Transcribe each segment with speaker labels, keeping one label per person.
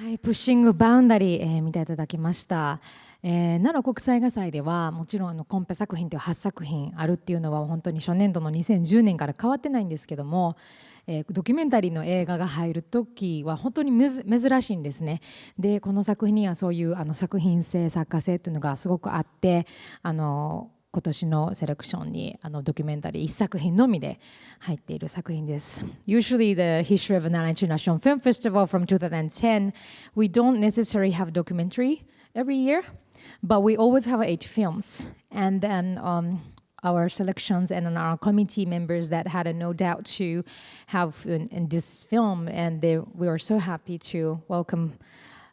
Speaker 1: はい、プッシングバウンダリー、見ていただきました。奈良国際映画祭ではもちろんコンペ作品という8作品あるっていうのは本当に初年度の2010年から変わってないんですけども、ドキュメンタリーの映画が入る時は本当に珍しいんですね。でこの作品にはそういう作品性作家性というのがすごくあって今年のセレクションにドキュメンタリー1作品のみで入っている作品です。Usually the history of Nara International Film Festival from 2010, we don't necessarily have documentary every year, but we always have 8 films. And then our selections and our committee members that had no doubt to have in this film, and we were so happy to welcome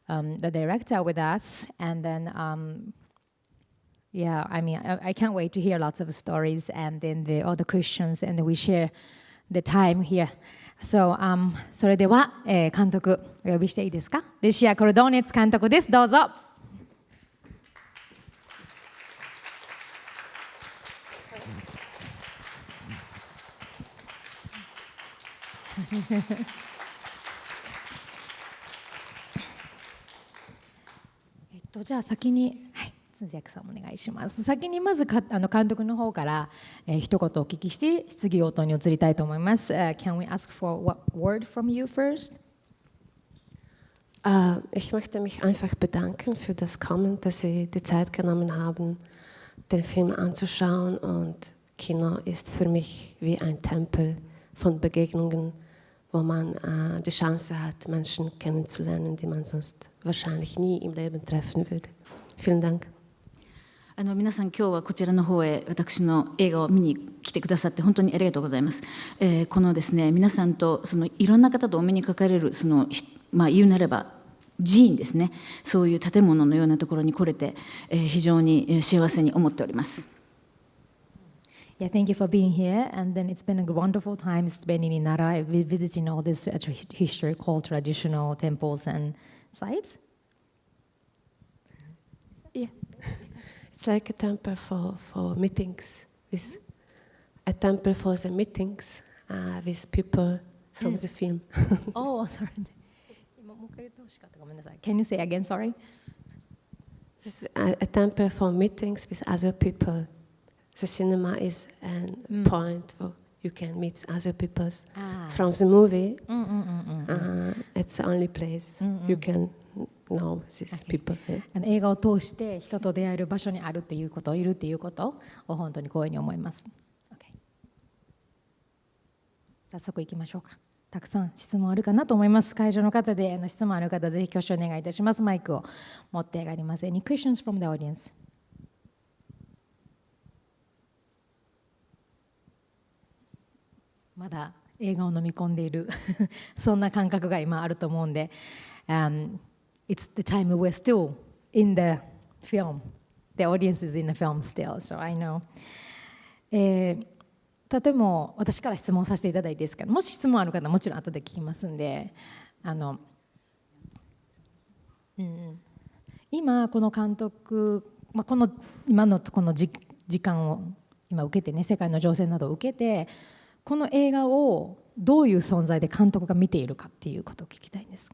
Speaker 1: the director with us. And then yeah, I mean, I can't wait to hear lots of stories and then all the questions, and we share the time here. So, それでは、監督お呼びしていいですか？ルシア・コルドーネツ監督です。どうぞ。じゃあ先に、はい、通訳さんお願いします。先にまず監督の方から、一言お聞きして質疑応答に移りたいと思います。Can we ask for what word from you first?
Speaker 2: Ich möchte mich einfach bedanken für das Kommen, dass Sie die Zeit genommen haben, den Film anzuschauen. Und Kino ist für mich wie ein Tempel von Begegnungen, wo man die Chance hat, Menschen kennenzulernen, die man sonst wahrscheinlich nie im Leben treffen würde. Vielen Dank.
Speaker 3: 皆さん、今日はこちらの方へ私の映画を見に来てくださって本当にありがとうございます。このですね、皆さんといろんな方とお目にかかれる言うなれば寺院ですね、そういう建物のようなところに来れて、非常に幸せに思っております。
Speaker 1: Yeah, thank you for being here. And then it's been a wonderful time spending in Nara, visiting all these historical, traditional temples and sites.
Speaker 2: Yeah, it's like a temple for meetings, with a temple for the meetings with people from the film.
Speaker 1: Oh, sorry. Can you say again? Sorry.
Speaker 2: This is a temple for meetings with other people. The cinema is a point where you can meet other people from the movie. It's the only place you can know these people.
Speaker 1: 映画を通して人と出会える場所にあるということ、いるということを本当に光栄に思います。Okay. 早速行きましょうか。たくさん質問あるかなと思います。会場の方で質問ある方、ぜひ挙手お願いいたします。マイクを持って上がります。Any questions from the audience? まだ映画を飲み込んでいるそんな感覚が今あると思うんで、It's the time we're still in the film. The audience is in the film still, so I know. とても私から質問させていただいていいですか？もし質問ある方もちろん後で聞きますんで、今この監督、今のこの時間を今受けてね、世界の情勢などを受けてこの映画をどういう存在で監督が見ているかっていうことを聞きたいんです。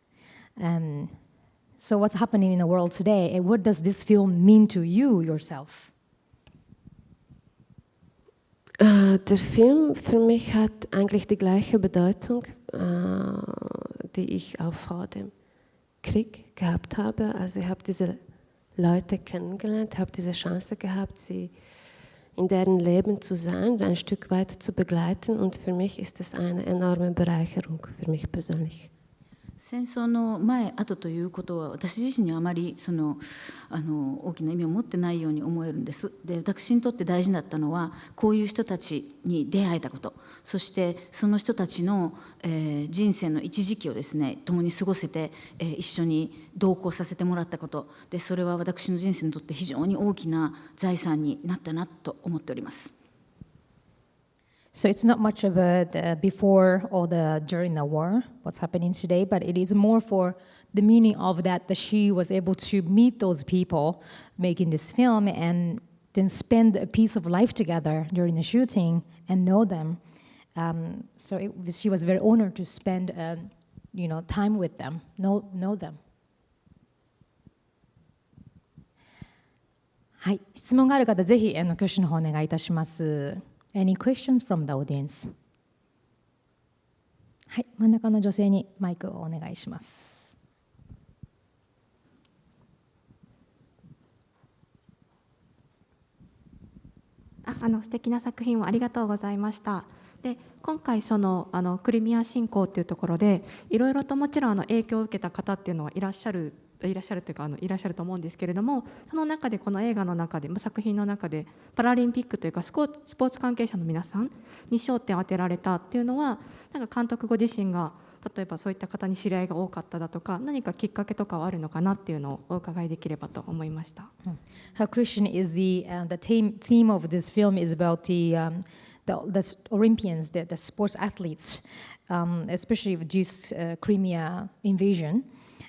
Speaker 1: So what's happening in the world today? What does this film mean to you yourself?
Speaker 2: Der Film für mich hat eigentlich die gleiche Bedeutung, die ich auch vor dem Krieg gehabt habe. Also ich habe diese Leute kennengelernt, habe diese Chance gehabt, sie in deren Leben zu sein, ein Stück weit zu begleiten, und für mich ist das eine enorme Bereicherung, für mich persönlich.
Speaker 3: 戦争の前後ということは私自身にはあまり大きな意味を持ってないように思えるんです。で、私にとって大事だったのはこういう人たちに出会えたこと、そしてその人たちの、人生の一時期をですね共に過ごせて、一緒に同行させてもらったことで、それは私の人生にとって非常に大きな財産になったなと思っております。
Speaker 1: So it's not much of the before or the during the war, what's happening today, but it is more for the meaning of that she was able to meet those people making this film and then spend a piece of life together during the shooting and know them. So she was very honored to spend time with them, know them. はい、質問がある方、ぜひ挙手の方お願いいたします。Any questions from the audience? はい、真ん中の女性にマイクをお願いします。
Speaker 4: 素敵な作品をありがとうございました。で今回クリミア侵攻というところでいろいろともちろん影響を受けた方っていうのはいらっしゃると思うんですけれども、その中でこの映画の中で作品の中でパラリンピックというかスポーツ関係者の皆さんに焦点を当てられたっていうのは、なんか監督ご自身が例えばそういった方に知り合いが多かっただとか、何かきっかけとかはあるのかなっていうのをお伺いできればと思いました。
Speaker 1: Her question is the theme of this film is about the Olympians, the sports athletes, especially with this Crimea invasion.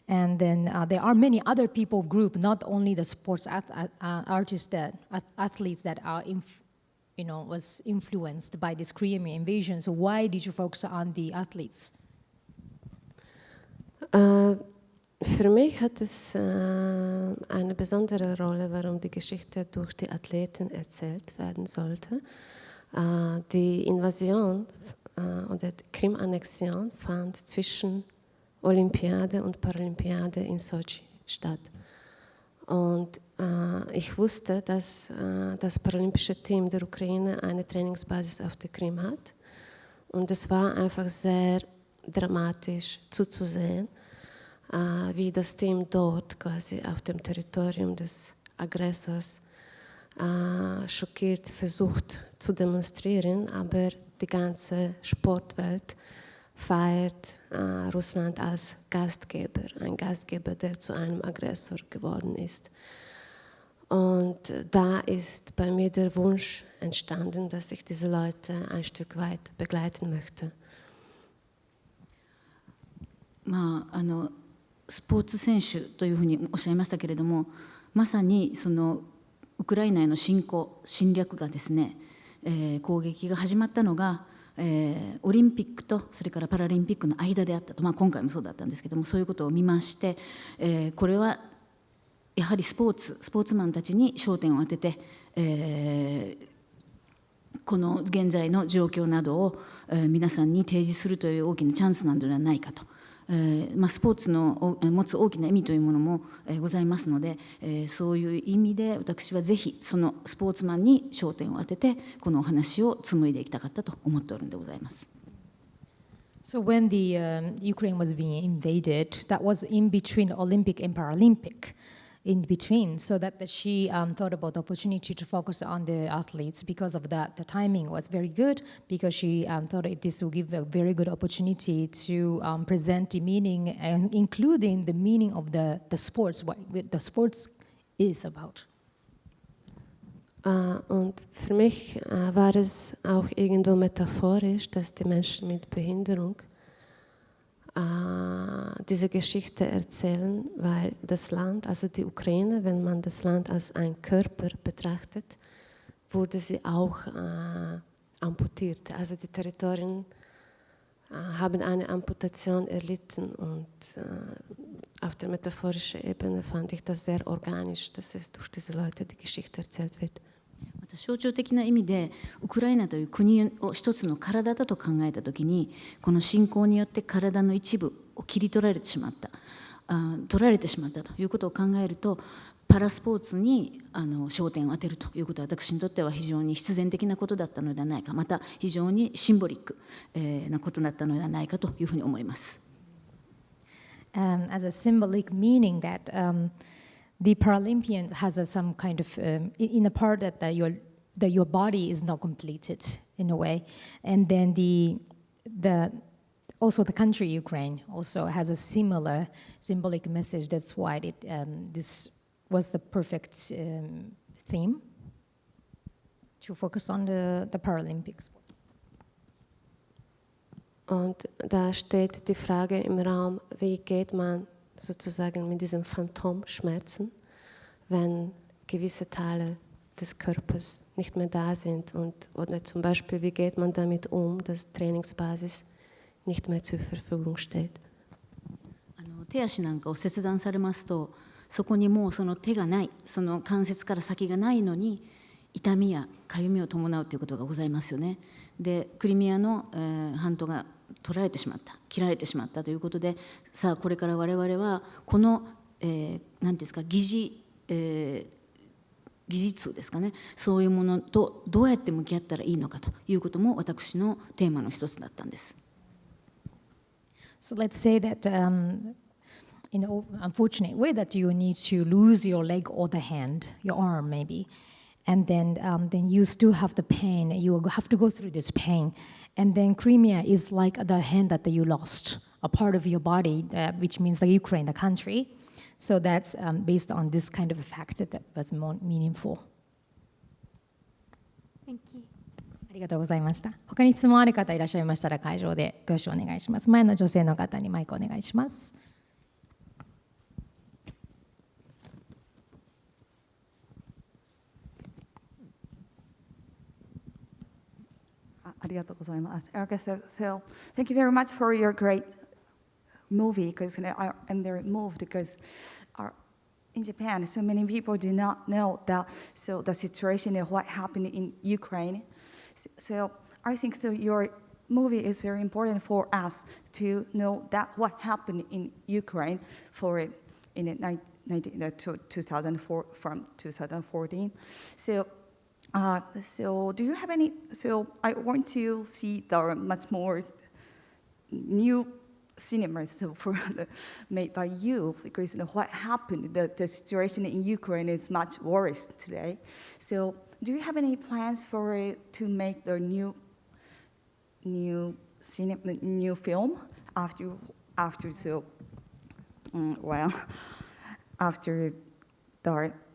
Speaker 1: And then there are many other people group, not only the sports athletes that are was influenced by this Crimean invasion. So why did you focus on the athletes?
Speaker 2: Für mich hat es eine besondere Rolle, warum die Geschichte durch die Athleten erzählt werden sollte. Die Invasion oder die Krim-Annexion fand zwischen Olympiade und Paralympiade in Sochi statt. Und ich wusste, dass das paralympische Team der Ukraine eine Trainingsbasis auf der Krim hat. Und es war einfach sehr dramatisch zuzusehen, wie das Team dort quasi auf dem Territorium des Aggressors schockiert versucht zu demonstrieren, aber die ganze Sportwelt feiert Russland als Gastgeber, ein Gastgeber, der zu einem Aggressor geworden ist. Und da ist bei mir der Wunsch entstanden, dass ich diese Leute ein Stück weit begleiten möchte.
Speaker 3: スポーツ選手というふうにおっしゃいましたけれども、まさにそのウクライナへの侵略がですね、攻撃が始まったのが、オリンピックとそれからパラリンピックの間であったと、今回もそうだったんですけども、そういうことを見まして、これはやはりスポーツマンたちに焦点を当てて、この現在の状況などを皆さんに提示するという大きなチャンスなのではないかと。スポーツの持つ大きな意味というものもございますので、そういう意味で私はぜひそのスポーツマンに焦点を当ててこのお話を紡いでいきたかったと思っておるんでございます。
Speaker 1: So when the Ukraine was being invaded, that was in between Olympic and Paralympic. In between, so that she thought about the opportunity to focus on the athletes because of that. The timing was very good because she thought this would give a very good opportunity to present the meaning, including the meaning of the sports, what the sports is about.
Speaker 2: Und für mich war es auch irgendwo metaphorisch, dass die Menschen mit Behinderung diese Geschichte erzählen, weil das Land, also die Ukraine, wenn man das Land als ein Körper betrachtet, wurde sie auch amputiert. Also die Territorien haben eine Amputation erlitten und auf der metaphorischen Ebene fand ich das sehr organisch, dass es durch diese Leute die Geschichte erzählt wird.
Speaker 3: また象徴的な意味でウクライナという国を一つの体だと考えたときに、この侵攻によって体の一部を切り取られてしまった、取られてしまったということを考えると、パラスポーツに焦点を当てるということは私にとっては非常に必然的なことだったのではないか、また非常にシンボリックなことだったのではないかというふうに思います。
Speaker 1: As a symbolic meaning that the Paralympian has some kind of in a part that your body is not completed in a way, and then also the country Ukraine also has a similar symbolic message. That's why this was the perfect theme to focus on the Paralympic sports.
Speaker 2: Und da steht die Frage im Raum, wie geht man sozusagen mit diesem Phantomschmerzen, wenn gewisse Teile des Körpers nicht mehr da sind, oder zum Beispiel, wie geht man damit dass Trainingsbasis nicht mehr zur Verfügung steht.
Speaker 3: 手足なんかを切断されますと、そこにもうその手がない、その関節から先がないのに痛みやかゆみを伴うということがございますよね。でクリミアの、半島が取られてしまった、切られてしまったということで、さあこれから我々はこの、何ていうんですか、技術ですかね、そういうものとどうやって向き合ったらいいのかということも私のテーマの一つだったんです。
Speaker 1: So let's say that in an unfortunate way that you need to lose your leg or the hand, your arm maybe, and then you still have the pain. You have to go through this pain, and then Crimea is like the hand that you lost, a part of your body, which means the Ukraine, the country. So that's based on this kind of a fact that was more meaningful.
Speaker 4: Thank you.
Speaker 1: ありがとうございました。他に質問ある方いらっしゃいましたら会場で挙手お願いします。前の女性の方にマイクお願いします。
Speaker 5: ありがとうございます。Okay, so thank you very much for your great movie, because I'm very moved because in Japan, so many people do not know that the situation of what happened in Ukraine. So I think your movie is very important for us to know that what happened in Ukraine in 2004 from 2014. So do you have any? So I want to see the much more new cinemas made by you, because what happened, the situation in Ukraine is much worse today. So do you have any plans to make the new film after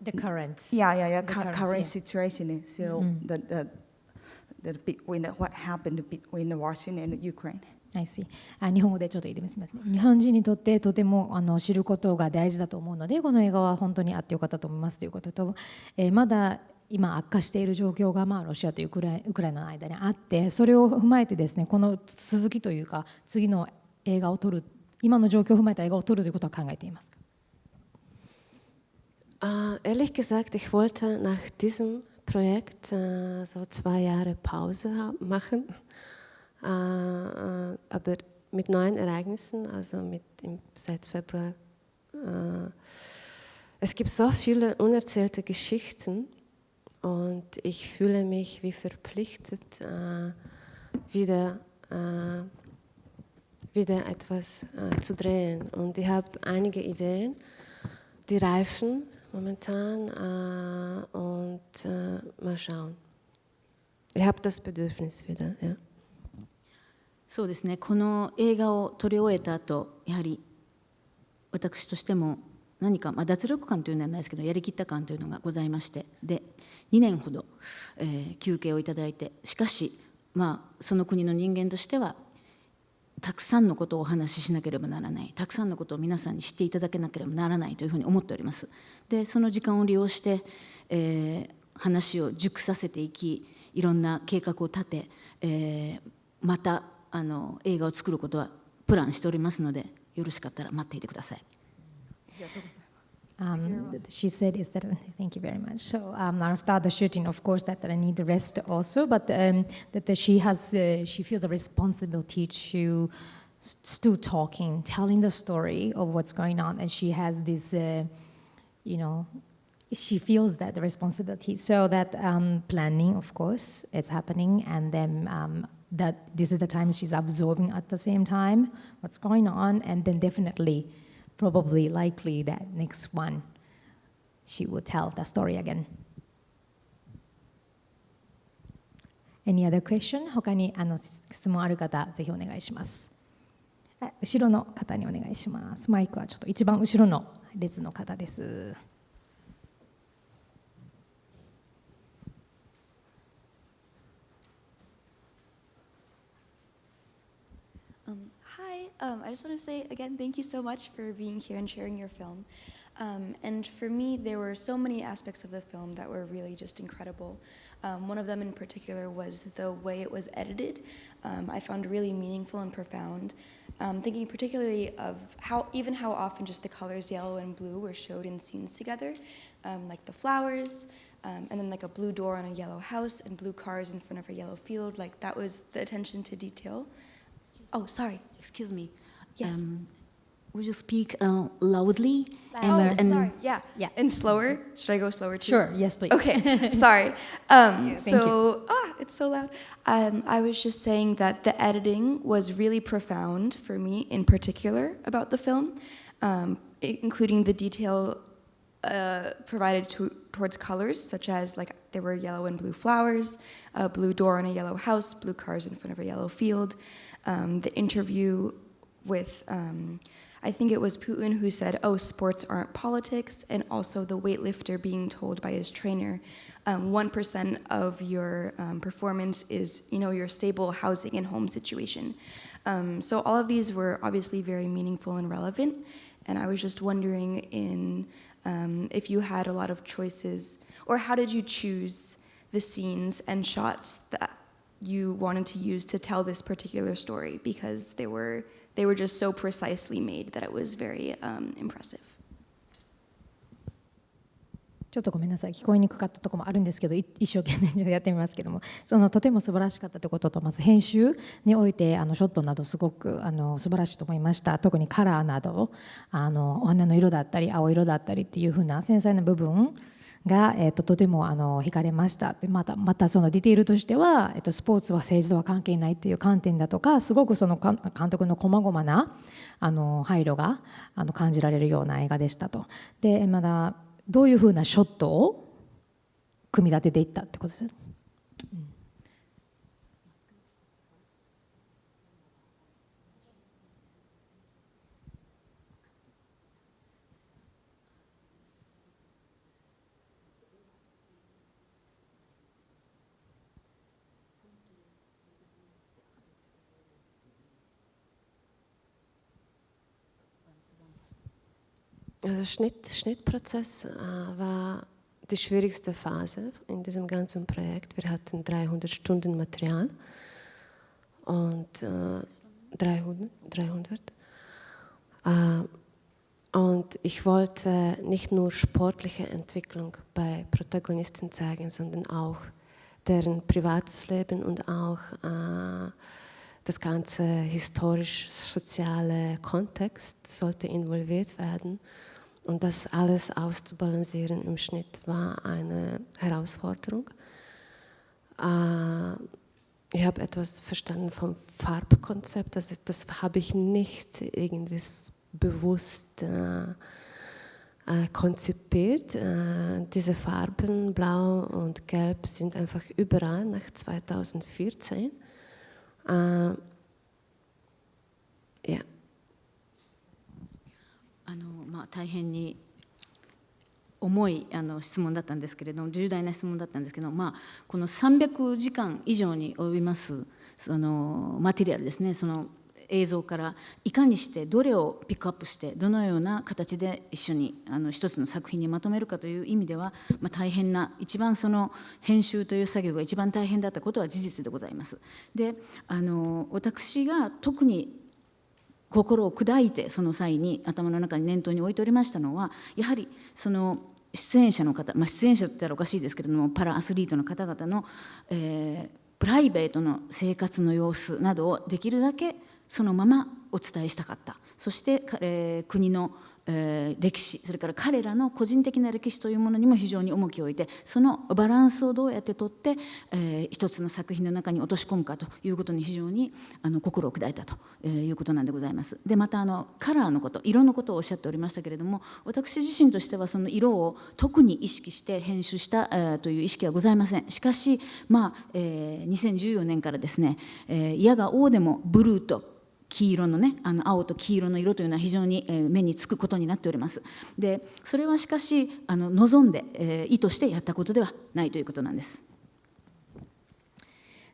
Speaker 1: The current.
Speaker 5: Current situation. So the between what happened between Russia and Ukraine.
Speaker 1: I see. 日本語でちょっと入れますね。日本人にとってとても知ることが大事だと思うので、この映画は本当にあってよかったと思いますということと、まだ今悪化している状況がロシアとウクライナの間にあって、それを踏まえてですね、この続きというか次の映画を撮る、今の状況を踏まえた映画を撮るということは考えていますか
Speaker 2: ？Ehrlich gesagt, ich wollte nach diesem Projekt so 2 Jahre Pause machen, aber mit neuen Ereignissen, also seit Februar. Es gibt so viele unerzählte Geschichten und ich fühle mich wie verpflichtet, wieder etwas zu drehen. Und ich habe einige Ideen, die reifen momentan und mal schauen. Ich habe das Bedürfnis wieder, ja.
Speaker 3: そうですね、この映画を撮り終えた後、やはり私としても何か、脱力感というのはないですけど、やりきった感というのがございまして、で2年ほど、休憩をいただいて、しかし、その国の人間としてはたくさんのことをお話ししなければならない、たくさんのことを皆さんに知っていただけなければならないというふうに思っております。でその時間を利用して、話を熟させていき、いろんな計画を立て、また映画を作ることはプランしておりますので、よろしかったら待っていてください。
Speaker 1: She said is that thank you very much. So after the shooting, of course, that I need the rest also, but that she feels the responsibility to still talking, telling the story of what's going on, and she has this, she feels that the responsibility. So that planning, of course, it's happening, and then that this is the time she's absorbing at the same time what's going on, and then definitely. Probably likely that next one she will tell the story again. Any other question? 他に質問ある方、ぜひお願いします。後ろの方にお願いします。マイクはちょっと一番後ろの列の方です。
Speaker 6: Hi, I just want to say again, thank you so much for being here and sharing your film. And for me, there were so many aspects of the film that were really just incredible. One of them in particular was the way it was edited. I found really meaningful and profound. Thinking particularly of how often just the colors yellow and blue were showed in scenes together, like the flowers, and then like a blue door on a yellow house and blue cars in front of a yellow field. Like that was the attention to detail. Oh, sorry.
Speaker 3: Excuse me.
Speaker 6: Yes.
Speaker 3: Would you speak loudly?
Speaker 6: Sorry. Yeah.
Speaker 1: Yeah.
Speaker 6: And slower. Should I go slower too?
Speaker 1: Sure, yes, please.
Speaker 6: Okay. Sorry.
Speaker 1: Thank
Speaker 6: So it's so loud. I was just saying that the editing was really profound for me, in particular, about the film, including the detail provided towards colors, such as like there were yellow and blue flowers, a blue door on a yellow house, blue cars in front of a yellow field. The interview with, I think it was Putin who said, "Oh, sports aren't politics," and also the weightlifter being told by his trainer, 1% of your performance is, your stable housing and home situation. So all of these were obviously very meaningful and relevant, and I was just wondering if you had a lot of choices, or how did you choose the scenes and shots that you wanted to use to tell this particular story, because they were just so precisely made that it was very impressive.
Speaker 1: ちょっとごめんなさい、聞こえにくかったところもあるんですけど、一生懸命やってみますけども、とても素晴らしかったということと、まず編集においてショットなどすごく素晴らしいと思いました。特にカラーなどお花の色だったり青色だったりっていう風な繊細な部分が、とても惹かれました。でまたそのディテールとしては、スポーツは政治とは関係ないという観点だとか、すごくその監督の細々な配慮が感じられるような映画でしたと。でまだどういうふうなショットを組み立てていったってことです。
Speaker 2: Also Schnittprozess war die schwierigste Phase in diesem ganzen Projekt. Wir hatten 300 Stunden Material und 300. Und ich wollte nicht nur sportliche Entwicklung bei Protagonisten zeigen, sondern auch deren privates Leben und auch das ganze historisch-soziale Kontext sollte involviert werden. Und das alles auszubalancieren im Schnitt war eine Herausforderung. Ich habe etwas verstanden vom Farbkonzept, das habe ich nicht irgendwie bewusst konzipiert. Diese Farben, Blau und Gelb, sind einfach überall nach 2014. Ja.
Speaker 3: 大変に重い質問だったんですけれども、重大な質問だったんですけど、この300時間以上に及びますそのマテリアルですね、その映像からいかにしてどれをピックアップしてどのような形で一緒に一つの作品にまとめるかという意味では、大変な、一番その編集という作業が一番大変だったことは事実でございます。で私が特に心を砕いてその際に頭の中に念頭に置いておりましたのは、やはりその出演者の方、出演者と言ったらおかしいですけれども、パラアスリートの方々の、プライベートの生活の様子などをできるだけそのままお伝えしたかった。そして、国の歴史、それから彼らの個人的な歴史というものにも非常に重きを置いて、そのバランスをどうやってとって、一つの作品の中に落とし込むかということに非常に心を砕いたということなんでございます。でまたカラーのこと、色のことをおっしゃっておりましたけれども、私自身としてはその色を特に意識して編集したという意識はございません。しかし、2014年からですね、矢が王でもブルーと黄色のね、青と黄色の色というのは非常に目につくことになっております。でそれはしかし望んで、意図してやったことではないということなんです。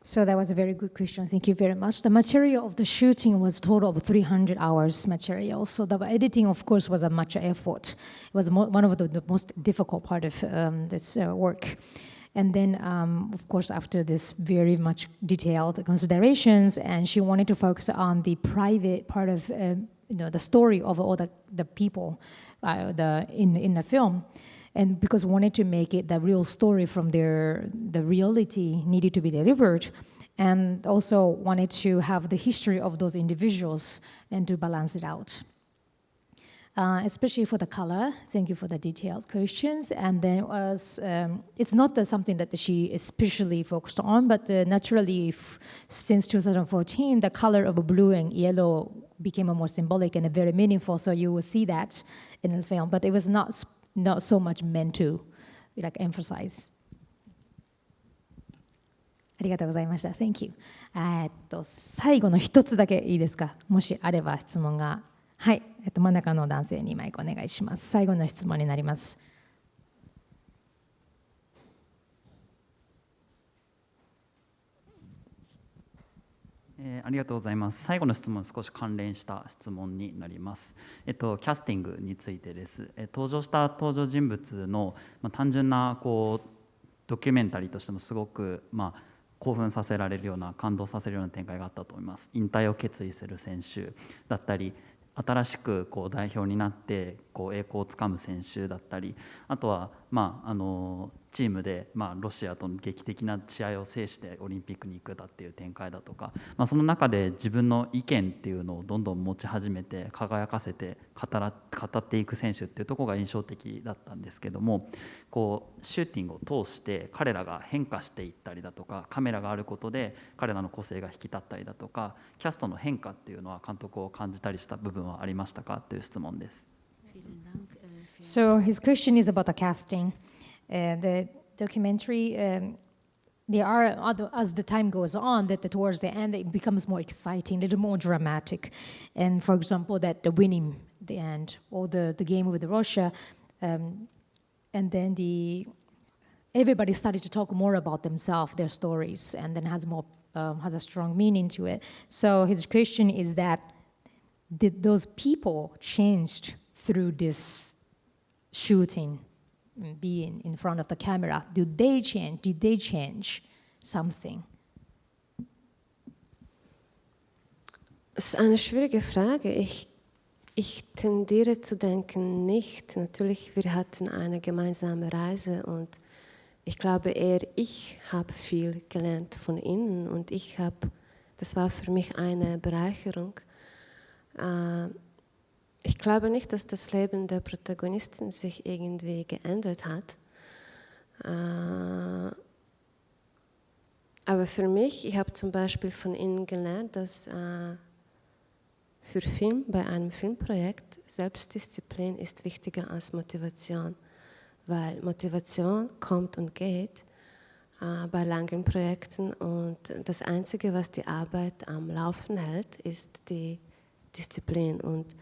Speaker 1: So that was a very good question. Thank you very much. The material of the shooting was total of 300 hours material. So the editing, of course, was a much effort. It was one of the most difficult part of this work. And then, of course, after this very much detailed considerations, and she wanted to focus on the private part of the story of all the people in the film. And because wanted to make it the real story from the reality needed to be delivered, and also wanted to have the history of those individuals and to balance it out. Especially for the color, thank you for the detailed questions. And then it's not something that she especially focused on, but naturally since 2014, the color of blue and yellow became more symbolic and very meaningful. So you will see that in the film, but it was not so much meant to emphasize. ありがとうございました。Thank you. 最後の一つだけいいですか。もしあれば質問が。はい、真ん中の男性にマイクお願いします。最後の質問になります。
Speaker 7: ありがとうございます。最後の質問、少し関連した質問になります。キャスティングについてです。登場人物の、単純なドキュメンタリーとしてもすごく、興奮させられるような、感動させるような展開があったと思います。引退を決意する選手だったり、新しく代表になって栄光をつかむ選手だったり、あとはチームでロシアとの劇的な試合を制してオリンピックに行くだっていう展開だとか、その中で自分の意見っていうのをどんどん持ち始めて輝かせて語っていく選手っていうところが印象的だったんですけども、シューティングを通して彼らが変化していったりだとか、カメラがあることで彼らの個性が引き立ったりだとか、キャストの変化っていうのは監督を感じたりした部分はありましたかという質問です。
Speaker 1: So his question is about the casting. The documentary, there are, as the time goes on, that towards the end it becomes more exciting, a little more dramatic. And for example, that the winning the end, or the game with Russia, and then everybody started to talk more about themselves, their stories, and then has a strong meaning to it. So his question is that, did those people changed through this shooting, being in front of the camera? Did they change something?
Speaker 2: Das ist eine schwierige Frage. Ich tendiere zu denken nicht. Natürlich, wir hatten eine gemeinsame Reise und ich glaube eher, ich habe viel gelernt von ihnen und das war für mich eine Bereicherung. Ich glaube nicht, dass das Leben der Protagonisten sich irgendwie geändert hat. Aber für mich, ich habe zum Beispiel von ihnen gelernt, dass für Film, bei einem Filmprojekt, Selbstdisziplin ist wichtiger als Motivation. Weil Motivation kommt und geht bei langen Projekten und das Einzige, was die Arbeit am Laufen hält, ist die Disziplin. Und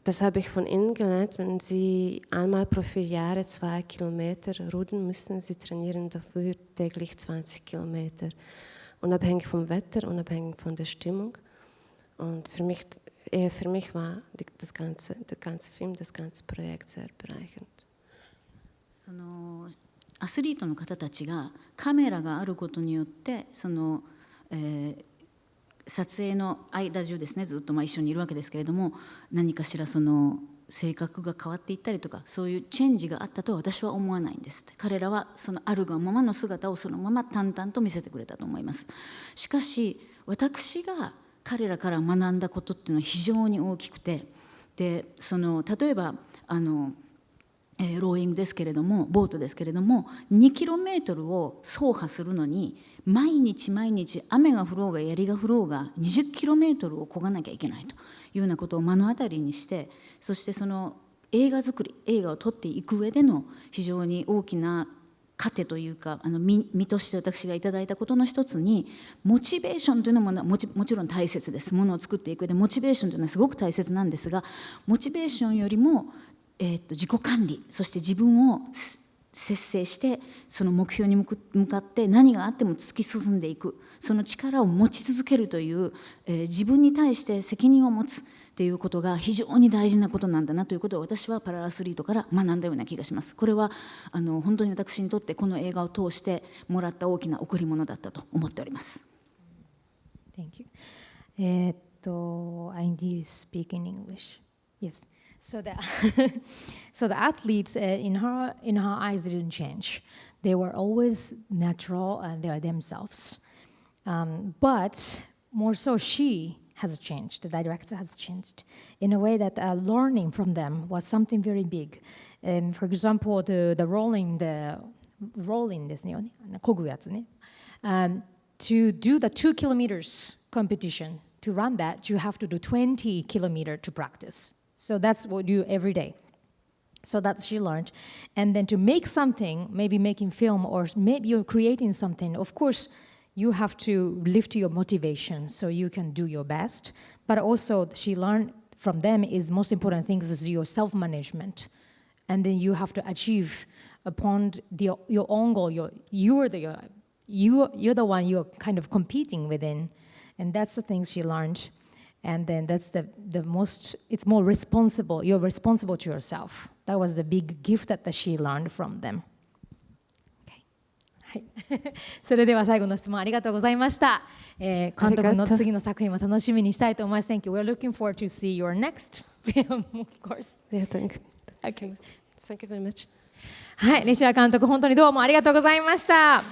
Speaker 2: das habe ich von Ihnen gelernt, wenn Sie einmal pro 4 Jahre 2 Kilometer rudern müssen, Sie trainieren dafür täglich 20 Kilometer. Unabhängig vom Wetter, unabhängig von der Stimmung. Und für mich war der ganze Film, das ganze Projekt sehr bereichernd.
Speaker 3: アスリートの方たちがカメラがあることによって撮影の間中ですね、ずっと一緒にいるわけですけれども、何かしら性格が変わっていったりとか、そういうチェンジがあったとは私は思わないんです。彼らはあるがままの姿をそのまま淡々と見せてくれたと思います。しかし私が彼らから学んだことっていうのは非常に大きくて、で例えばローイングですけれども、ボートですけれども、2キロメートルを走破するのに毎日雨が降ろうが槍が降ろうが20キロメートルを漕がなきゃいけないというようなことを目の当たりにして、そして映画作り、映画を撮っていく上での非常に大きな糧というか、身として私がいただいたことの一つに、モチベーションというのももちろん大切です。ものを作っていく上でモチベーションというのはすごく大切なんですが、モチベーションよりも自己管理、そして自分を節制してその目標に向かって何があっても突き進んでいく、その力を持ち続けるという、自分に対して責任を持つっていうことが非常に大事なことなんだなということを私はパラアスリートから学んだような気がします。これは本当に私にとってこの映画を通してもらった大きな贈り物だったと思っております。
Speaker 1: Thank you. I need to speak in English. Yes. So the athletes in her eyes didn't change. They were always natural and they are themselves. But more so, she has changed. The director has changed in a way that learning from them was something very big. For example, the rolling ですね、漕ぐやつね。To do the 2 kilometers competition, to run that, you have to do 20 kilometers to practice. So that's what you do every day. So that she learned. And then to make something, maybe making film or maybe you're creating something, of course, you have to lift your motivation so you can do your best. But also she learned from them is the most important thing is your self-management. And then you have to achieve upon your own goal. You're the one you're kind of competing within. And that's the things she learned. And then that's the most, it's more responsible. You're responsible to yourself. That was the big gift that she learned from them. Okay. はい。それでは最後の質問ありがとうございました。監督の次の作品も楽しみにしたいと思います。Thank you. We're looking forward to see your next film, of course.
Speaker 2: Yeah, thank you.
Speaker 1: Okay.
Speaker 2: Thank you very much.
Speaker 1: はい、レシア監督、本当にどうもありがとうございました。